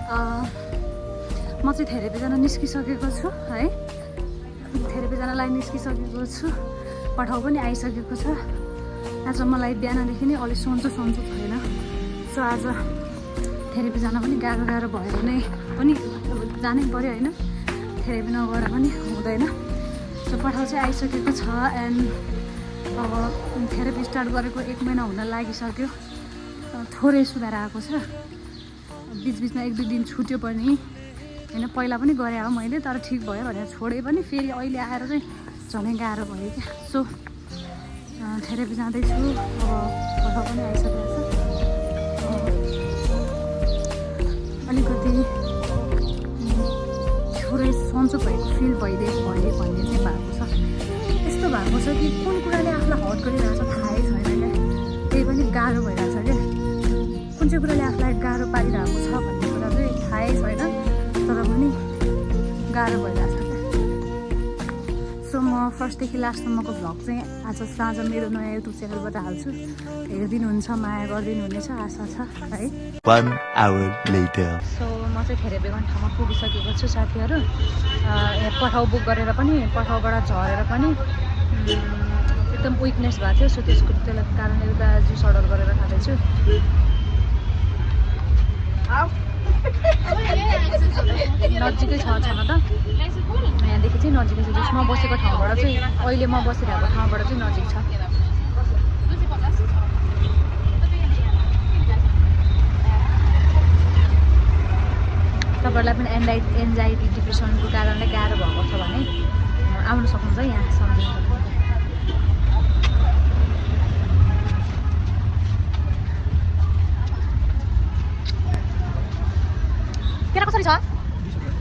म चाहिँ थेरेपीजना निस्किसकेको छु है। थेरेपीजनालाई निस्किसकेको छु, पठाउ पनि आइसकेको छ। आज मलाई बिहानदेखि नै अलिक सन्चो छैन। सो आज थेरेपी जान पनि गाह्रो भएर नै पनि जानै पर्यो होइन, थेरेपी नगएर पनि हुँदैन। सो पठाउ चाहिँ आइसकेको छ एन्ड अब थेरेपी स्टार्ट गरेको 1 महिना हुन लागिसक्यो। थोरै सुधार आएको छ, बिचबिचमा 1-2 दिन छुट्यो पनि होइन, पहिला पनि गरेँ हो मैले, तर ठिक भयो भनेर छोडेँ पनि फेरि अहिले आएर चाहिँ झनै गाह्रो भयो क्या। सो थेरेपी जाँदैछु, अब पठाउ पनि आइसकेको छ। अलिकति थोरै सन्चो भएको फिल भइदिएको भए भन्ने चाहिँ भएको छ। यस्तो भएको छ कि कुन कुराले आफूलाई हट गरिरहेको छ थाहै छैन क्या, त्यही पनि गाह्रो भइरहेको छ क्या। कुन चाहिँ कुराले आफूलाई गाह्रो पारिरहेको छ भन्ने कुरा चाहिँ थाहै छैन, तर पनि गाह्रो भइरहेको छ क्या। सो म फर्स्टदेखि लास्टसम्मको भ्लग चाहिँ आज साँझ मेरो नयाँ युट्युब च्यानलबाट हाल्छु, हेरिदिनुहुन्छ, माया गरिदिनुहुनेछ आशा छ है। 1 hour later. सो म चाहिँ थेरेपी गर्ने ठाउँमा पुगिसकेको छु साथीहरू। यहाँ पठाउ बुक गरेर पनि, पठाउबाट झरेर पनि एकदम विकनेस भएको थियो। सो त्यसले कारणले उता जुस अर्डर गरेर खाँदैछु। नजिकै छ छन त, यहाँदेखि चाहिँ नजिकै छ। जुस म बसेको ठाउँबाट चाहिँ, अहिले म बसिरहेको ठाउँबाट चाहिँ नजिक छ। तपाईँहरूलाई पनि एन्जाइटी डिप्रेसनको कारणले गाह्रो भएको छ भने आउनु सक्नुहुन्छ यहाँ सम्झिनु सक्नुहुन्छ। केरा कसरी छ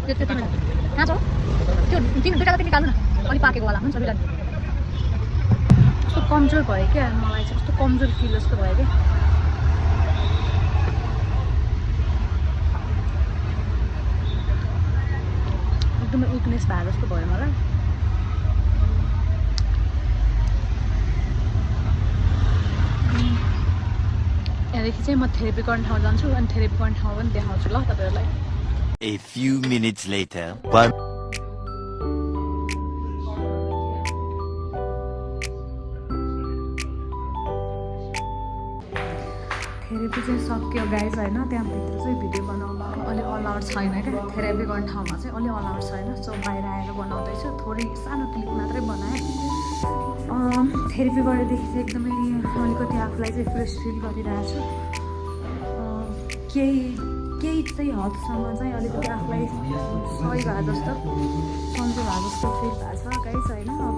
त्यो कहाँ छ त्यो दुईवटा चाहिँ निकाल्नु न, अलिक पाकेको वाला हुन्छ बिरामी। कस्तो कमजोर भयो क्या, मलाई चाहिँ कस्तो कमजोर फिल जस्तो भयो क्या। एकदमै विकनेस भए जस्तो भयो मलाई। यहाँदेखि चाहिँ म थेरेपी गर्ने ठाउँ जान्छु अनि थेरेपी गर्ने ठाउँ पनि देखाउँछु ल तपाईँहरूलाई। A few minutes later. Therapy चाहिँ सक्यो गाइज होइन, त्यहाँभित्र चाहिँ भिडियो बनाउन अलि अलाउड छैन क्या। थेरेपी गर्ने ठाउँमा चाहिँ अलि अलाउड छैन। सो बाहिर आएर बनाउँदैछु, थोरै सानो क्लिप मात्रै बनाएँ। थेरेपी गरेदेखि चाहिँ एकदमै अलिकति आफूलाई चाहिँ फ्रेस फिल गरिरहेको छु। केही चाहिँ हदसम्म चाहिँ अलिकति आफूलाई सही भए जस्तो, सन्चो भए जस्तो फिल भएको छ गाइज होइन। अब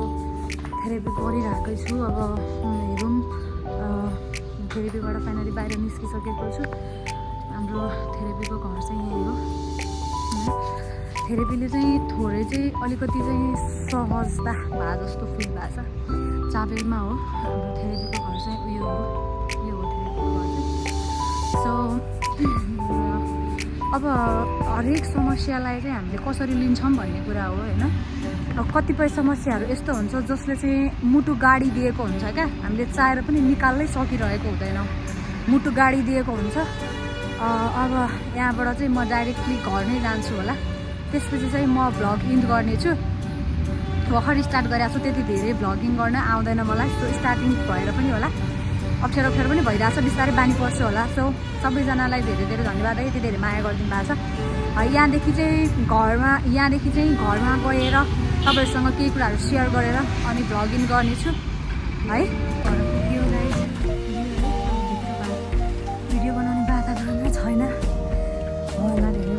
थेरेपी गरिरहेकै छु, अब हेरौँ। थेरेपीबाट फाइनली बाहिर निस्किसकेको छु। हाम्रो थेरेपीको घर चाहिँ यही हो। थेरेपीले चाहिँ थोरै चाहिँ अलिकति चाहिँ सहजता भए जस्तो फिल भएको छ। चाबेलमा हो हाम्रो थेरेपीको घर चाहिँ, यो हो थेरेपीको घर चाहिँ। सो अब हरेक समस्यालाई चाहिँ हामीले कसरी लिन्छौँ भन्ने कुरा हो होइन। अब कतिपय समस्याहरू यस्तो हुन्छ जसले चाहिँ मुटु गाडी दिएको हुन्छ क्या, हामीले चाहेर पनि निकाल्नै सकिरहेको हुँदैनौँ, मुटु गाडी दिएको हुन्छ। अब यहाँबाट चाहिँ म डाइरेक्टली घर नै जान्छु होला, त्यसपछि चाहिँ म भ्लग इन्ड गर्नेछु। भर्खर स्टार्ट गरेको छु, त्यति धेरै भ्लगिङ गर्न आउँदैन मलाई। सो स्टार्टिङ भएर पनि होला, अप्ठ्यारो पनि भइरहेको छ, बिस्तारै बानी पर्छ होला। सो सबैजनालाई धेरै धेरै धन्यवाद है, यति धेरै माया गरिदिनु भएको छ। यहाँदेखि चाहिँ घरमा गएर तपाईँहरूसँग केही कुराहरू सेयर गरेर अनि भ्लगिङ गर्नेछु है। भिडियो बनाउने वातावरण छैन होला धेरै